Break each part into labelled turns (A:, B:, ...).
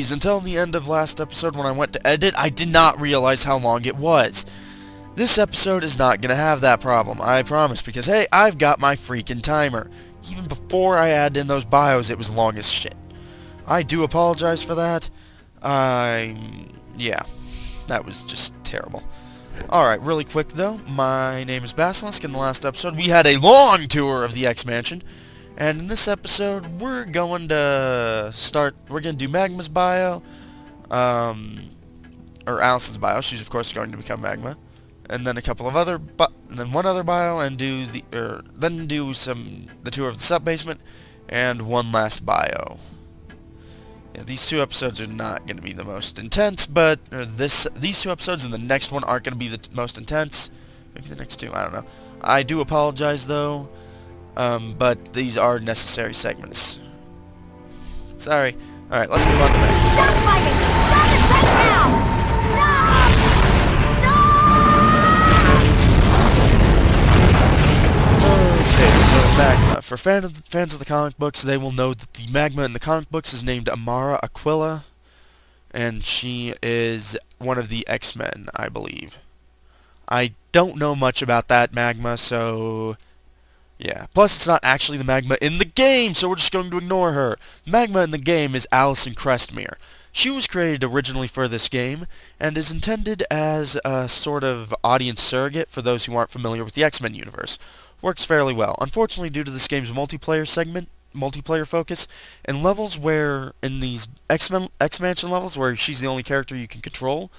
A: Jeez, until the end of last episode when I went to edit, I did not realize how long it was. This episode is not going to have that problem, I promise, because hey, I've got my freaking timer. Even before I added in those bios, it was long as shit. I do apologize for that. Yeah, that was just terrible. Alright, really quick though, my name is Basilisk. In the last episode, we had a long tour of the X-Mansion. And in this episode, we're going to do Magma's bio, or Allison's bio. She's of course going to become Magma, and then a couple of other, and then one other bio, and the tour of the Subbasement, and one last bio. Yeah, these two episodes are not going to be the most intense, but these two episodes and the next one aren't going to be the most intense. Maybe the next two, I don't know. I do apologize though. But these are necessary segments. Sorry. Alright, let's move on to Magma's bio.
B: Stop fighting! Stop it right now! Stop!
A: Okay, so Magma. For fans of the comic books, they will know that the Magma in the comic books is named Amara Aquila, and she is one of the X-Men, I believe. I don't know much about that Magma, so yeah. Plus, it's not actually the Magma in the game, so we're just going to ignore her. Magma in the game is Allison Crestmere. She was created originally for this game, and is intended as a sort of audience surrogate for those who aren't familiar with the X-Men universe. Works fairly well. Unfortunately, due to this game's multiplayer focus, and levels where, in these X-Mansion levels, where she's the only character you can control,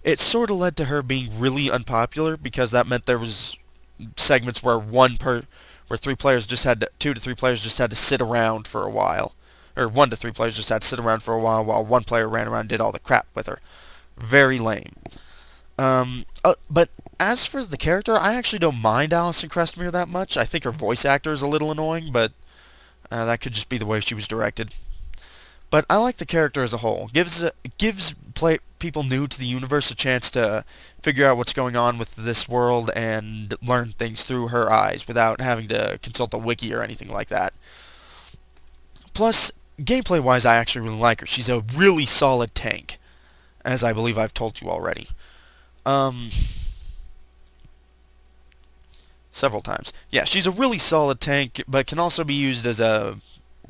A: it sort of led to her being really unpopular, because that meant there was segments where two to three players just had to sit around for a while. Or 1 to 3 players just had to sit around for a while one player ran around and did all the crap with her. Very lame. But as for the character, I actually don't mind Allison Crestmere that much. I think her voice actor is a little annoying, but that could just be the way she was directed. But I like the character as a whole. Gives people new to the universe a chance to figure out what's going on with this world and learn things through her eyes without having to consult a wiki or anything like that. Plus, gameplay-wise, I actually really like her. She's a really solid tank, as I believe I've told you already. Several times. Yeah, she's a really solid tank, but can also be used as a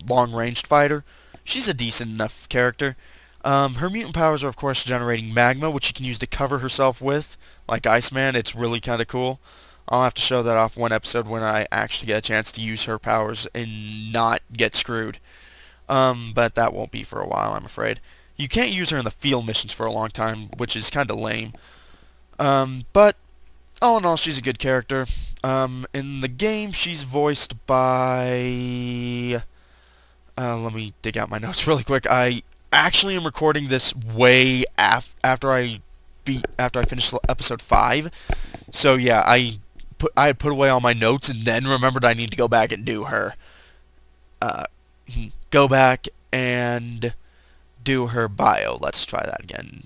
A: long-ranged fighter. She's a decent enough character. Her mutant powers are, of course, generating magma, which she can use to cover herself with, like Iceman. It's really kind of cool. I'll have to show that off one episode when I actually get a chance to use her powers and not get screwed. But that won't be for a while, I'm afraid. You can't use her in the field missions for a long time, which is kind of lame. But all in all, she's a good character. In the game, she's voiced by... let me dig out my notes really quick. I actually am recording this way after I finished episode 5. So yeah, I had put away all my notes and then remembered I need to go back and do her. Go back and do her bio. Let's try that again.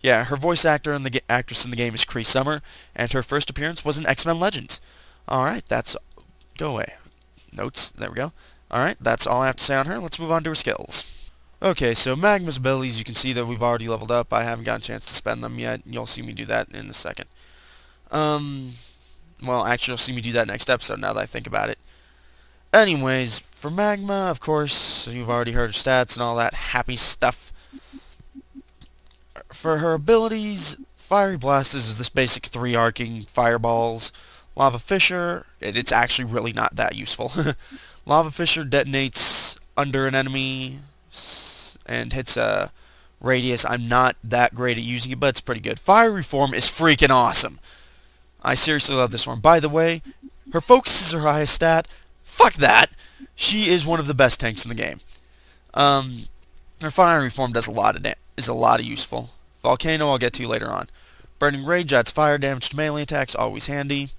A: Yeah, her voice actress in the game is Cree Summer, and her first appearance was in X-Men Legends. Alright, go away. Notes, there we go. Alright, that's all I have to say on her. Let's move on to her skills. Okay, so Magma's abilities, you can see that we've already leveled up. I haven't gotten a chance to spend them yet. You'll see me do that in a second. Well, actually, you'll see me do that next episode now that I think about it. Anyways, for Magma, of course, you've already heard her stats and all that happy stuff. For her abilities, Fiery Blast is this basic 3 arcing fireballs. Lava Fissure, it's actually really not that useful. Lava Fissure detonates under an enemy and hits a radius. I'm not that great at using it, but it's pretty good. Fiery Form is freaking awesome. I seriously love this one. By the way, her focus is her highest stat. Fuck that. She is one of the best tanks in the game. Her Fiery Form does a lot of useful. Volcano I'll get to later on. Burning Rage adds fire damage to melee attacks, always handy.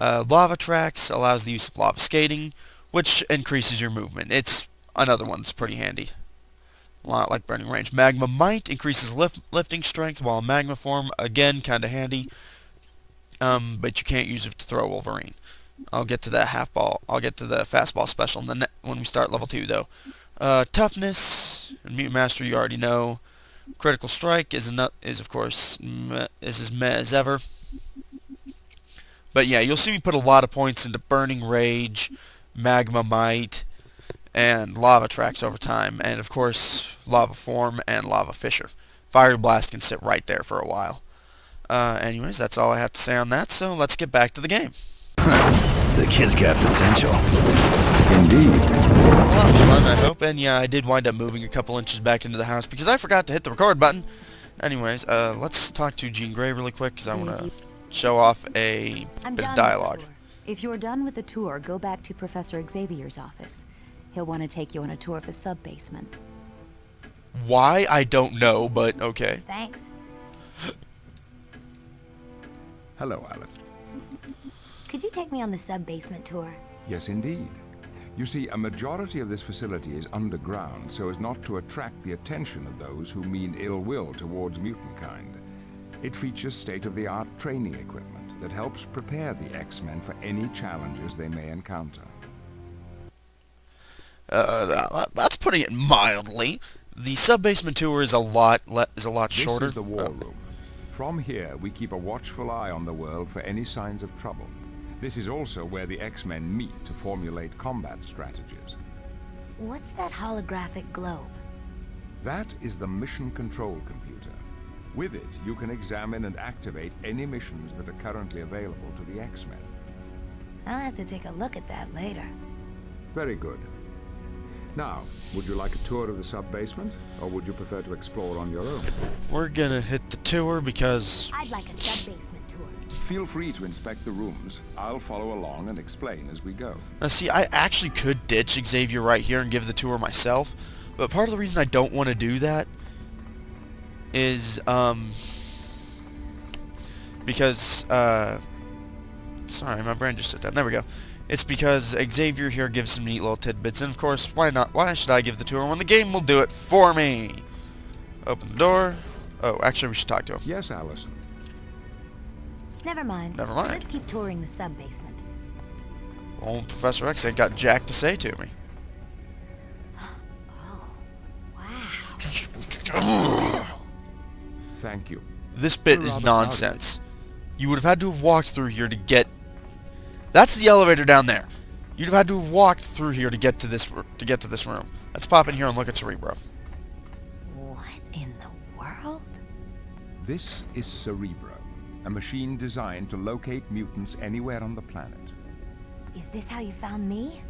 A: Lava Tracks allows the use of lava skating, which increases your movement. It's another one that's pretty handy. A lot like Burning Range. Magma Might increases lifting strength, while Magma Form, again, kinda handy. But you can't use it to throw Wolverine. I'll get to the fastball special when we start level 2, though. Toughness and Mutant Mastery you already know. Critical Strike is of course is as meh as ever. But yeah, you'll see me put a lot of points into Burning Rage, Magma Might, and Lava Tracks over time, and of course Lava Form and Lava Fissure. Fiery Blast can sit right there for a while. Anyways, that's all I have to say on that, so let's get back to the game.
C: The kid's got potential. Indeed.
A: Well, that was fun, I hope, and yeah, I did wind up moving a couple inches back into the house because I forgot to hit the record button. Anyways, let's talk to Jean Grey really quick because I want to show off a bit of dialogue.
D: If you're done with the tour, go back to Professor Xavier's office. He'll want to take you on a tour of the sub-basement.
A: Why? I don't know, but okay.
D: Thanks.
E: Hello, Alice.
D: Could you take me on the sub-basement tour?
E: Yes, indeed. You see, a majority of this facility is underground so as not to attract the attention of those who mean ill will towards mutant kind. It features state-of-the-art training equipment that helps prepare the X-Men for any challenges they may encounter.
A: That's putting it mildly. The sub-basement tour is a lot shorter.
E: This is the war room. From here, we keep a watchful eye on the world for any signs of trouble. This is also where the X-Men meet to formulate combat strategies.
D: What's that holographic globe?
E: That is the mission control computer. With it, you can examine and activate any missions that are currently available to the X-Men.
D: I'll have to take a look at that later.
E: Very good. Now, would you like a tour of the sub-basement, or would you prefer to explore on your own?
A: We're gonna hit the tour because...
D: I'd like a sub-basement tour.
E: Feel free to inspect the rooms. I'll follow along and explain as we go.
A: Now see, I actually could ditch Xavier right here and give the tour myself, but part of the reason I don't want to do that is, because, sorry, my brain just shut down. There we go. It's because Xavier here gives some neat little tidbits, and of course, why not? Why should I give the tour when the game will do it for me? Open the door. Oh, actually, we should talk to him.
E: Yes, Alice.
D: Never mind.
A: Never mind.
D: Let's keep touring the sub-basement.
A: Old Professor X ain't got jack to say to me.
D: Oh, wow.
E: Thank you.
A: This bit is nonsense. You would have had to have walked through here to get... That's the elevator down there. You'd have had to have walked through here to get to this room. Let's pop in here and look at Cerebro.
D: What in the world?
E: This is Cerebro, a machine designed to locate mutants anywhere on the planet.
D: Is this how you found me?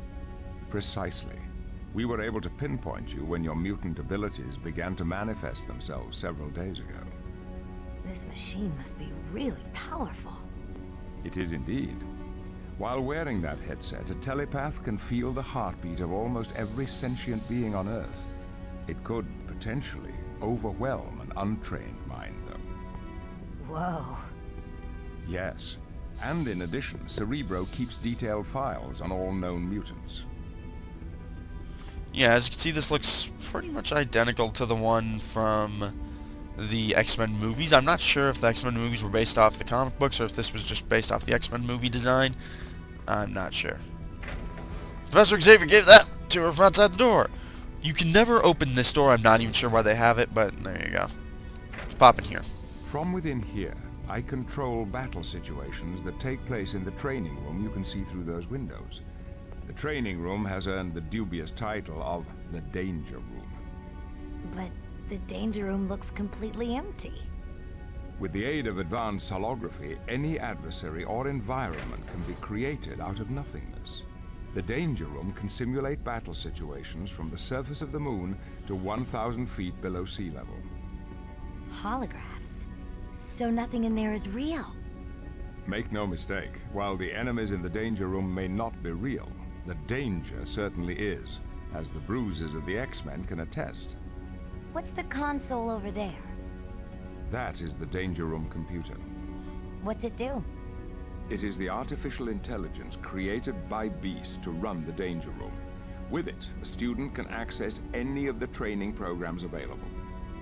E: Precisely. We were able to pinpoint you when your mutant abilities began to manifest themselves several days ago.
D: This machine must be really powerful.
E: It is indeed. While wearing that headset, a telepath can feel the heartbeat of almost every sentient being on Earth. It could, potentially, overwhelm an untrained mind, though.
D: Whoa.
E: Yes. And in addition, Cerebro keeps detailed files on all known mutants.
A: Yeah, as you can see, this looks pretty much identical to the one from the X-Men movies. I'm not sure if the X-Men movies were based off the comic books or if this was just based off the X-Men movie design. I'm not sure. Professor Xavier gave that to her from outside the door. You can never open this door. I'm not even sure why they have it, but there you go. Let's pop in here.
E: From within here, I control battle situations that take place in the training room you can see through those windows. The training room has earned the dubious title of the Danger Room.
D: But the danger room looks completely empty.
E: With the aid of advanced holography, any adversary or environment can be created out of nothingness. The Danger Room can simulate battle situations from the surface of the moon to 1,000 feet below sea level.
D: Holographs? So nothing in there is real?
E: Make no mistake, while the enemies in the Danger Room may not be real, the danger certainly is, as the bruises of the X-Men can attest.
D: What's the console over there?
E: That is the Danger Room computer.
D: What's it do?
E: It is the artificial intelligence created by Beast to run the Danger Room. With it, a student can access any of the training programs available.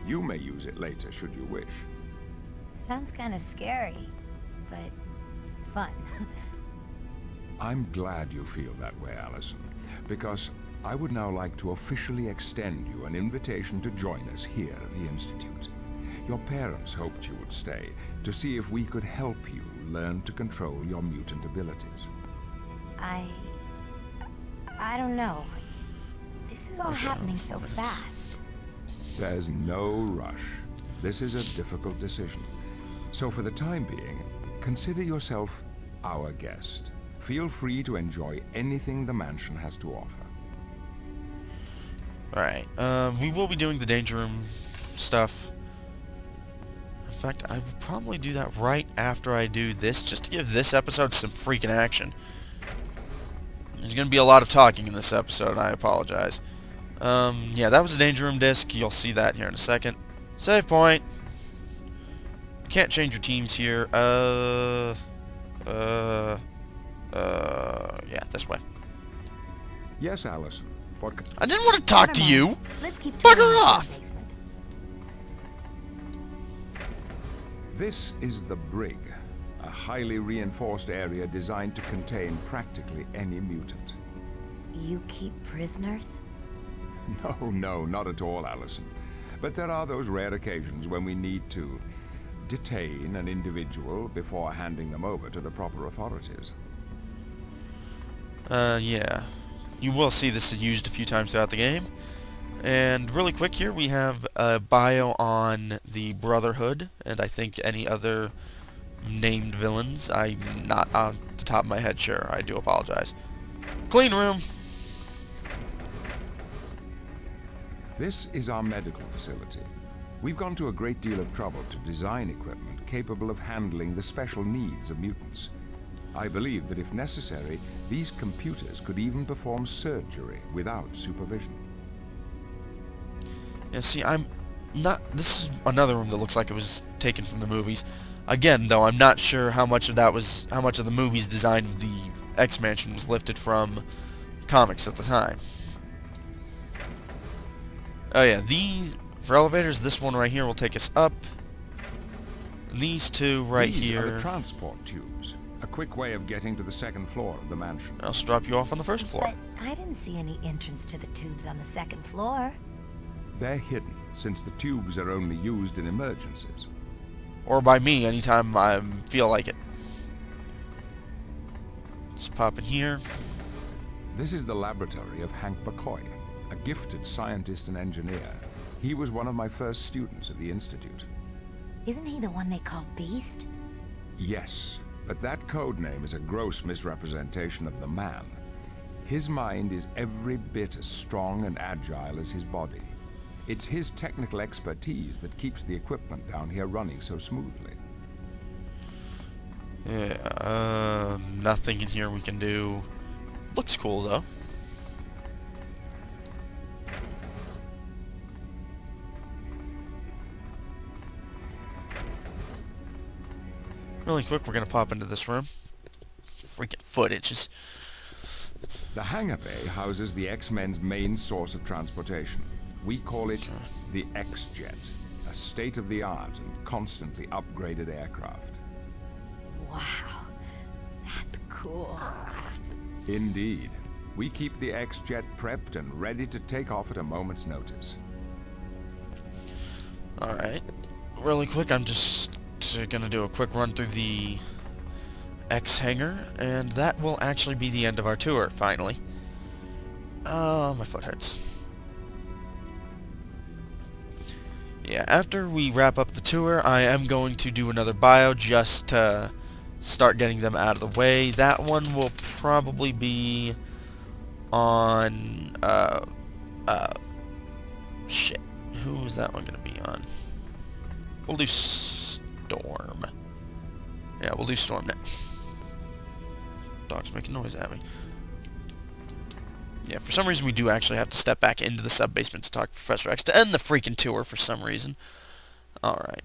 E: You may use it later should you wish.
D: Sounds kind of scary, but fun.
E: I'm glad you feel that way, Allison, because I would now like to officially extend you an invitation to join us here at the Institute. Your parents hoped you would stay to see if we could help you learn to control your mutant abilities.
B: I don't know. This is all happening so fast.
E: There's no rush. This is a difficult decision. So for the time being, consider yourself our guest. Feel free to enjoy anything the mansion has to offer.
A: Alright, we will be doing the Danger Room stuff. In fact, I will probably do that right after I do this, just to give this episode some freaking action. There's going to be a lot of talking in this episode, I apologize. Yeah, that was a Danger Room disc. You'll see that here in a second. Save point. You can't change your teams here. Yeah, this way.
E: Yes, Allison. What?
A: I didn't want to talk to you.
D: Let's keep
A: Bugger
D: touring the
A: off.
D: basement.
E: This is the Brig, a highly reinforced area designed to contain practically any mutant.
B: You keep prisoners?
E: No, not at all, Allison. But there are those rare occasions when we need to detain an individual before handing them over to the proper authorities.
A: Yeah. You will see this is used a few times throughout the game. And really quick here, we have a bio on the Brotherhood, and I think any other named villains. I'm not on the top of my head sure. I do apologize. Clean room.
E: This is our medical facility. We've gone to a great deal of trouble to design equipment capable of handling the special needs of mutants. I believe that if necessary, these computers could even perform surgery without supervision.
A: Yeah, see, I'm not... This is another room that looks like it was taken from the movies. Again, though, I'm not sure how much of that was... How much of the movie's design of the X-Mansion was lifted from comics at the time. Oh yeah, these... For elevators, this one right here will take us up. These two right
E: These
A: here...
E: are the transport tubes. A quick way of getting to the second floor of the mansion.
A: I'll drop you off on the first floor.
B: But I didn't see any entrance to the tubes on the second floor.
E: They're hidden, since the tubes are only used in emergencies.
A: Or by me, anytime I feel like it. Let's pop in here.
E: This is the laboratory of Hank McCoy, a gifted scientist and engineer. He was one of my first students at the Institute.
B: Isn't he the one they call Beast?
E: Yes, but that code name is a gross misrepresentation of the man. His mind is every bit as strong and agile as his body. It's his technical expertise that keeps the equipment down here running so smoothly.
A: Yeah, nothing in here we can do. Looks cool, though. Really quick, we're going to pop into this room. Freaking footage.
E: The hangar bay houses the X-Men's main source of transportation. We call it the X-Jet, a state-of-the-art and constantly upgraded aircraft.
B: Wow, that's cool.
E: Indeed. We keep the X-Jet prepped and ready to take off at a moment's notice.
A: Alright. Really quick, I'm just gonna do a quick run through the X hangar, and that will actually be the end of our tour, finally. Oh, my foot hurts. Yeah, after we wrap up the tour, I am going to do another bio just to start getting them out of the way. That one will probably be on, shit. Who is that one going to be on? We'll do Storm. Yeah, we'll do Storm next. Dog's making noise at me. Yeah, for some reason we do actually have to step back into the sub-basement to talk to Professor X to end the freaking tour for some reason. Alright,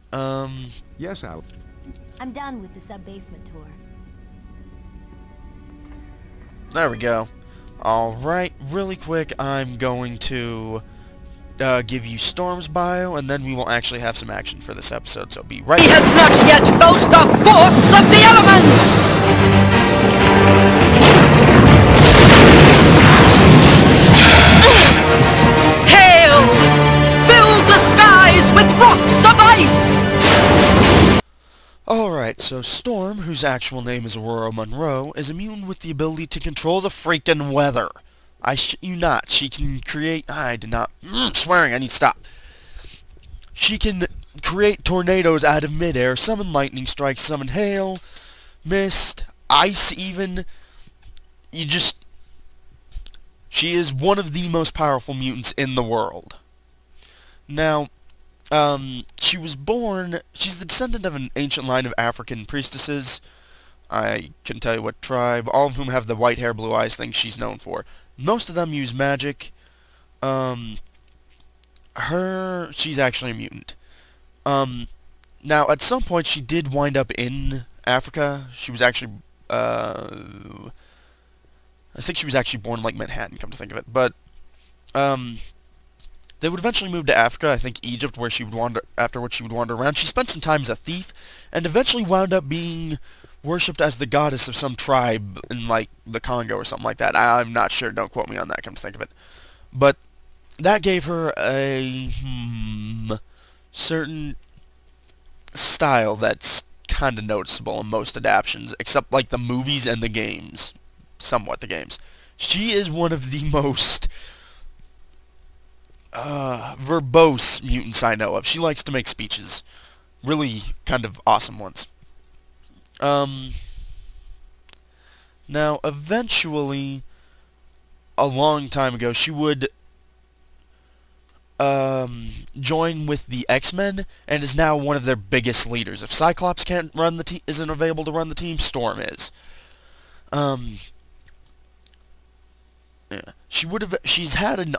E: Yes, Al.
D: I'm done with the sub-basement tour.
A: there we go. Alright, really quick, I'm going to give you Storm's bio, and then we will actually have some action for this episode, so be right
F: He
A: back.
F: has not yet felt the force of the elements! with rocks of ice!
A: Alright, so Storm, whose actual name is Aurora Monroe, is immune with the ability to control the freaking weather. I shit you not. She can create... I did not... swearing, I need to stop. She can create tornadoes out of midair, summon lightning strikes, summon hail, mist, ice even. She is one of the most powerful mutants in the world. Now, she was born... She's the descendant of an ancient line of African priestesses. I couldn't tell you what tribe. All of whom have the white hair, blue eyes thing she's known for. Most of them use magic. She's actually a mutant. Now, at some point, she did wind up in Africa. She was actually... I think she was actually born in, like, Manhattan, come to think of it. But, they would eventually move to Africa, I think Egypt, where she would wander, after which she would wander around. She spent some time as a thief, and eventually wound up being worshipped as the goddess of some tribe in, like, the Congo or something like that. I'm not sure, don't quote me on that, come to think of it. But that gave her a certain style that's kind of noticeable in most adaptions, except, like, the movies and the games. Somewhat the games. She is one of the most verbose mutants I know of. She likes to make speeches. Really kind of awesome ones. Now, eventually, a long time ago, she would join with the X-Men, and is now one of their biggest leaders. If Cyclops can't run the team, isn't available to run the team, Storm is. Yeah. She's had a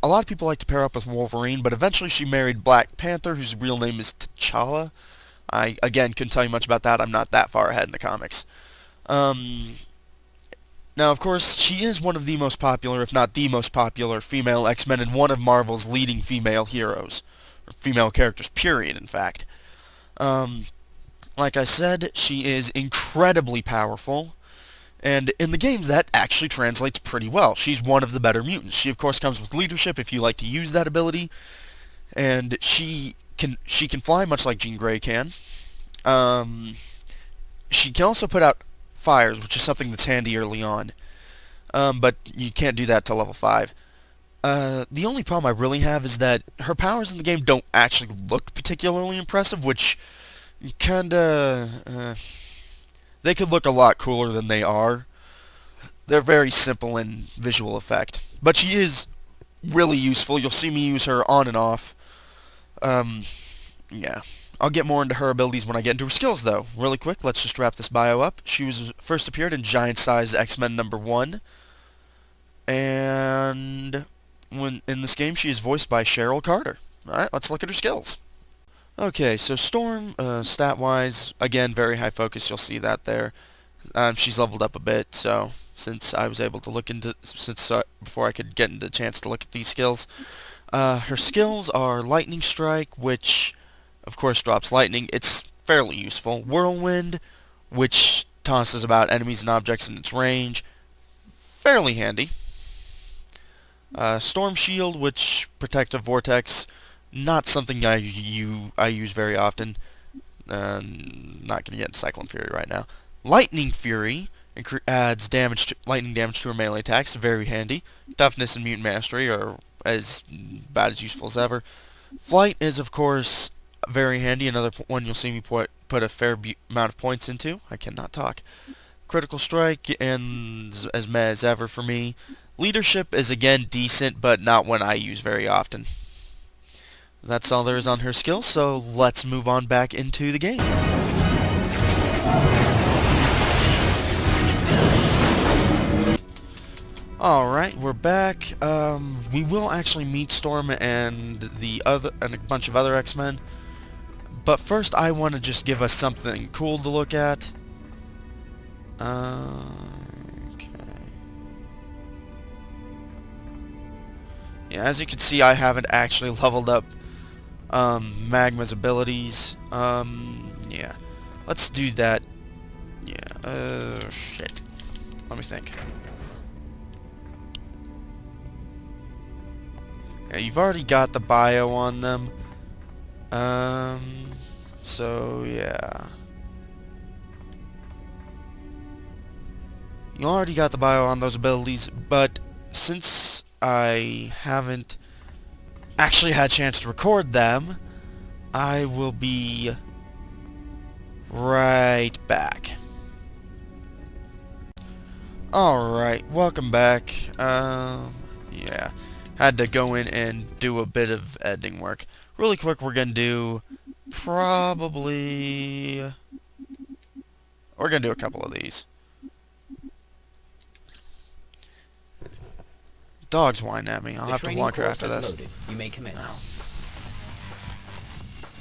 A: lot of people like to pair up with Wolverine, but eventually she married Black Panther, whose real name is T'Challa. I, again, couldn't tell you much about that. I'm not that far ahead in the comics. Now, of course, she is one of the most popular, if not the most popular, female X-Men and one of Marvel's leading female heroes. Or female characters, period, in fact. Like I said, she is incredibly powerful. And in the games, that actually translates pretty well. She's one of the better mutants. She, of course, comes with leadership if you like to use that ability. And she can fly, much like Jean Grey can. She can also put out fires, which is something that's handy early on. But you can't do that till level 5. The only problem I really have is that her powers in the game don't actually look particularly impressive, which kinda... they could look a lot cooler than they are. They're very simple in visual effect. But she is really useful. You'll see me use her on and off. Yeah. I'll get more into her abilities when I get into her skills, though. Really quick, let's just wrap this bio up. She was first appeared in Giant Size X-Men #1. And when in this game, she is voiced by Cheryl Carter. Alright, let's look at her skills. Okay, so Storm, stat-wise, again, very high focus, you'll see that there. She's leveled up a bit, so since I was able to look into, before I could get into the chance to look at these skills. Her skills are Lightning Strike, which, of course, drops lightning. It's fairly useful. Whirlwind, which tosses about enemies and objects in its range. Fairly handy. Storm Shield, which Protective Vortex, not something I use very often. Not going to get into Cyclone Fury right now. Lightning Fury adds lightning damage to her melee attacks, very handy. Toughness and Mutant Mastery are as about as useful as ever. Flight is, of course, very handy. Another one you'll see me put a fair amount of points into. I cannot talk. Critical Strike and as meh as ever for me. Leadership is again decent, but not one I use very often. That's all there is on her skills, so let's move on back into the game. Alright, we're back. We will actually meet Storm and a bunch of other X-Men. But first I want to just give us something cool to look at. Okay. Yeah, as you can see, I haven't actually leveled up Magma's abilities. Yeah. Let's do that. Yeah, shit. Let me think. Yeah, you've already got the bio on them. So yeah. You already got the bio on those abilities, but since I haven't actually had a chance to record them, I will be right back. Alright, welcome back. Yeah. Had to go in and do a bit of editing work. Really quick, we're gonna do probably... We're gonna do a couple of these. Dog's whining at me. I'll have to walk her after this.
G: Loaded. You may commence.
A: Oh.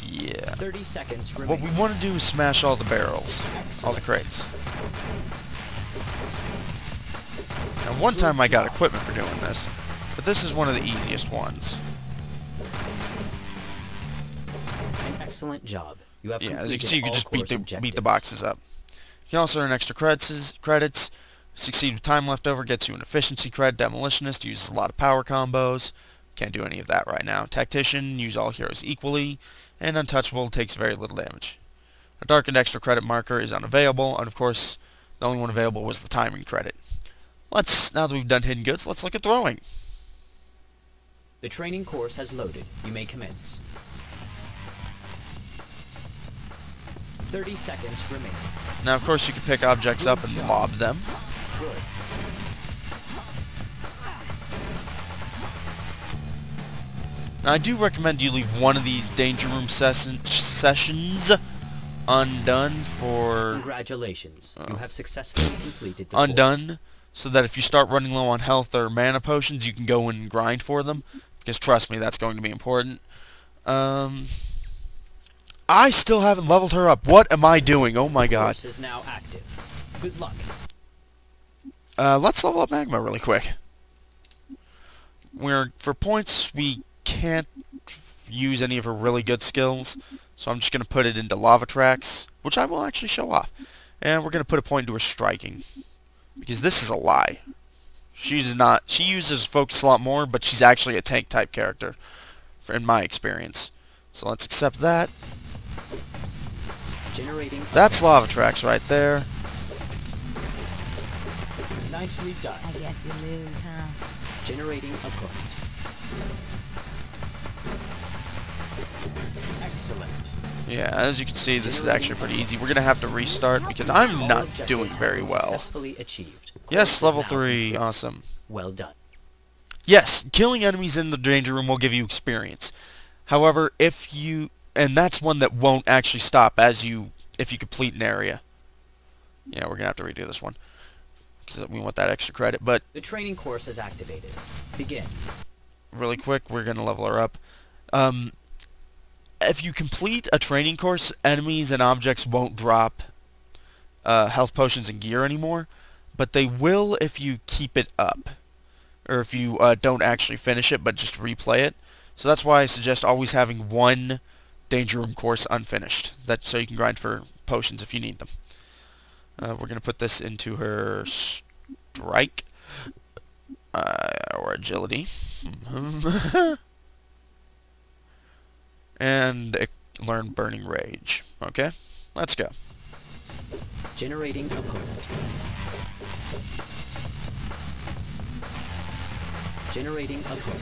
A: Yeah.
G: 30 seconds
A: What
G: remaining.
A: we want to do is smash all the barrels. All the crates. Now, one time I got equipment for doing this, but this is one of the easiest ones.
G: An excellent job. You have
A: Yeah, as you can
G: completed
A: see, you can
G: all
A: just beat the
G: course
A: boxes up. You can also earn extra credits. Succeed with time left over gets you an efficiency credit. Demolitionist uses a lot of power combos. Can't do any of that right now. Tactician, use all heroes equally. And Untouchable takes very little damage. A darkened extra credit marker is unavailable, and of course, the only one available was the timing credit. Now that we've done hidden goods, let's look at throwing.
G: The training course has loaded. You may commence. 30 seconds remaining.
A: Now, of course, you can pick objects up and lob them.
G: Good.
A: Now, I do recommend you leave one of these danger room sessions undone for...
G: Congratulations. You have successfully completed the
A: undone,
G: course.
A: so that if you start running low on health or mana potions, you can go and grind for them. Because trust me, that's going to be important. I still haven't leveled her up. What am I doing? Oh my
G: The
A: god.
G: course is now active. Good luck.
A: Let's level up Magma really quick. For points, we can't use any of her really good skills, so I'm just going to put it into lava tracks, which I will actually show off. And we're going to put a point into her striking, because this is a lie. She uses focus a lot more, but she's actually a tank type character, in my experience. So let's accept that.
G: Generating.
A: That's lava tracks right there.
G: Nicely done.
B: I guess you lose, huh?
G: Generating a point. Excellent.
A: Yeah, as you can see, this is actually pretty easy. We're going to have to restart because I'm
G: All
A: not
G: objectives
A: doing
G: have
A: very
G: been
A: well.
G: Successfully achieved.
A: Yes,
G: Course
A: level
G: is now
A: 3,
G: complete.
A: awesome.
G: Well done.
A: Yes, killing enemies in the danger room will give you experience. However, and that's one that won't actually stop if you complete an area. Yeah, we're going to have to redo this one, because we want that extra credit. But
G: The training course is activated. Begin.
A: really quick, we're going to level her up. If you complete a training course, enemies and objects won't drop health potions and gear anymore, but they will if you keep it up, or if you don't actually finish it but just replay it. So that's why I suggest always having one danger room course unfinished, so you can grind for potions if you need them. We're going to put this into her strike, or agility. And learn Burning Rage. Okay, let's go.
G: Generating opponent. Generating opponent.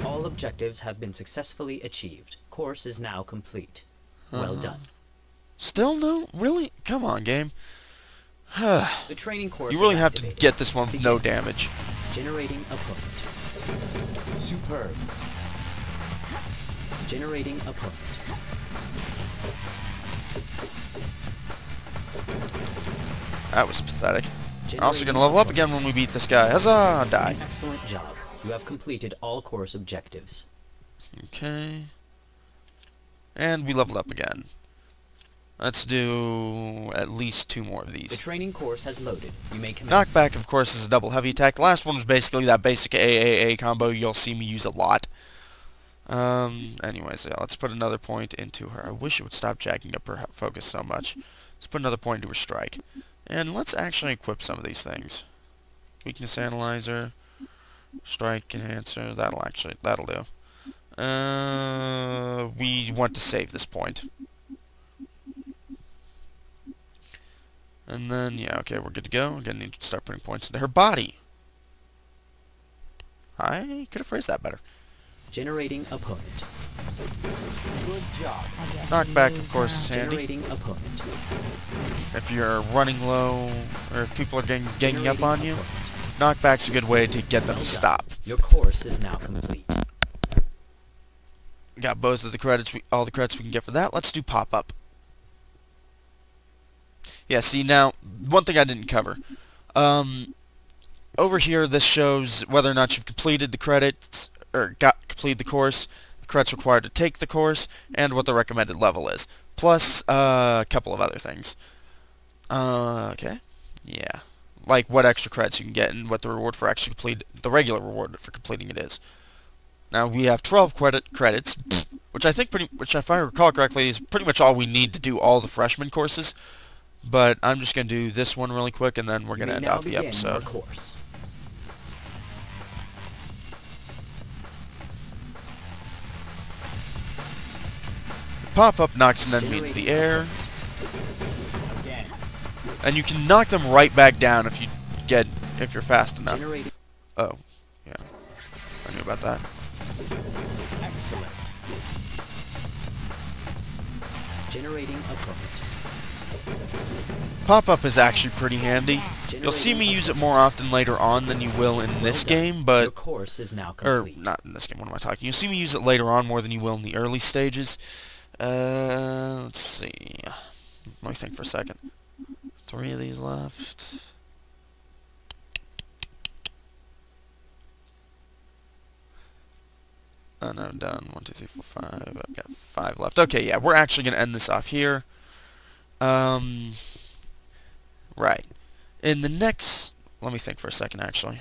G: All objectives have been successfully achieved. Course is now complete. Well done.
A: Still no? Really? Come on, game.
G: The training course
A: You really
G: is
A: have to
G: activated.
A: get this one with no damage.
G: Generating opponent. Superb. Generating opponent.
A: That was pathetic.
G: Generating
A: Also gonna level up
G: opponent.
A: again when we beat this guy. Huzzah! Die.
G: Excellent job. You have completed all course objectives.
A: Okay. And we leveled up again. Let's do at least 2 more of
G: The
A: these.
G: training course has loaded. You may commence.
A: Knockback, of course, is a double heavy attack. The last one was basically that basic AAA combo you'll see me use a lot. Anyways, yeah, let's put another point into her. I wish it would stop jacking up her focus so much. Let's put another point into her strike. And let's actually equip some of these things. Weakness Analyzer. Strike enhancer. That'll do. We want to save this point. And then, yeah, okay, we're good to go. We're gonna need to start putting points into her body. I could have phrased that better.
G: Generating opponent. Good job.
B: I guess
A: Knockback,
B: it
A: of
B: is,
A: course, is handy.
G: Generating opponent.
A: If you're running low, or if people are ganging up
G: Generating
A: on you,
G: opponent.
A: knockback's a good way to get them
G: Well
A: to
G: done.
A: stop.
G: Your course is now complete.
A: Got both of the credits, all the credits we can get for that. Let's do pop-up. Yeah, see, now, one thing I didn't cover. Over here, this shows whether or not you've completed the credits, or completed the course, the credits required to take the course, and what the recommended level is. Plus, a couple of other things. Okay. Yeah. Like what extra credits you can get, and what the reward for actually the regular reward for completing it is. Now, we have 12 credits, which which if I recall correctly, is pretty much all we need to do all the freshman courses. But I'm just going to do this one really quick, and then we're going to end off the episode.
G: Course.
A: Pop-up knocks an enemy into the air, and you can knock them right back down if you're fast enough.
G: Generating.
A: Oh, yeah, I knew about that.
G: Excellent. Generating opponent.
A: Pop-up is actually pretty handy. You'll see me use it more often later on than you will in this game,
G: Your
A: but
G: course is now
A: or
G: complete.
A: not in this game. What am I talking? You'll see me use it later on more than you will in the early stages. Let's see. Let me think for a second. 3 of these left. Oh no, I'm done. 1, 2, 3, 4, 5. I've got 5 left. Okay, yeah, we're actually gonna end this off here. Right. In the next, let me think for a second, actually.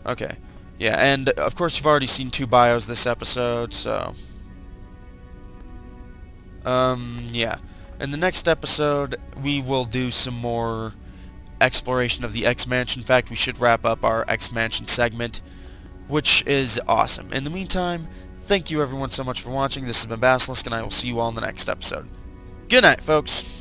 A: Okay. Yeah, and of course you've already seen 2 bios this episode, so yeah. In the next episode, we will do some more exploration of the X-Mansion. In fact, we should wrap up our X-Mansion segment, which is awesome. In the meantime, thank you everyone so much for watching. This has been Basilisk, and I will see you all in the next episode. Good night, folks.